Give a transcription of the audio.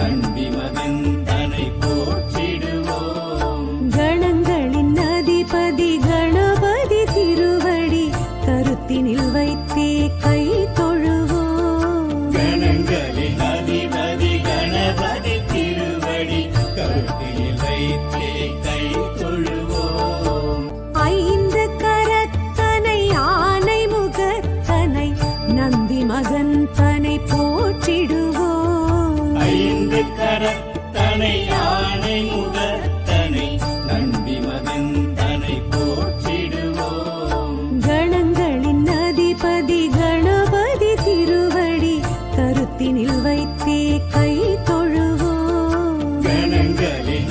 நந்தி மகன் தனை போற்றிடுவோம். கணங்களின் அதிபதி கணபதி திருவடி கருத்தினில் வைத்தே கை தொழுவோம். கணங்களின் அதிபதி கணபதி திருவடி கருத்தினில் வைத்தே கை தொழுவோம். ஐந்து கரத்தனை ஆனை முகத்தனை நந்தி மகன் தனை போற்றிடுவோம். ஐந்து கரத்தனை ஆனை முகத்தனை நந்தி மகன் தனை போற்றிடுவோம். கணங்களின் அதிபதி கணபதி திருவடி கருத்தினில் வைத்தே கை தொழுவோம். கணங்களின்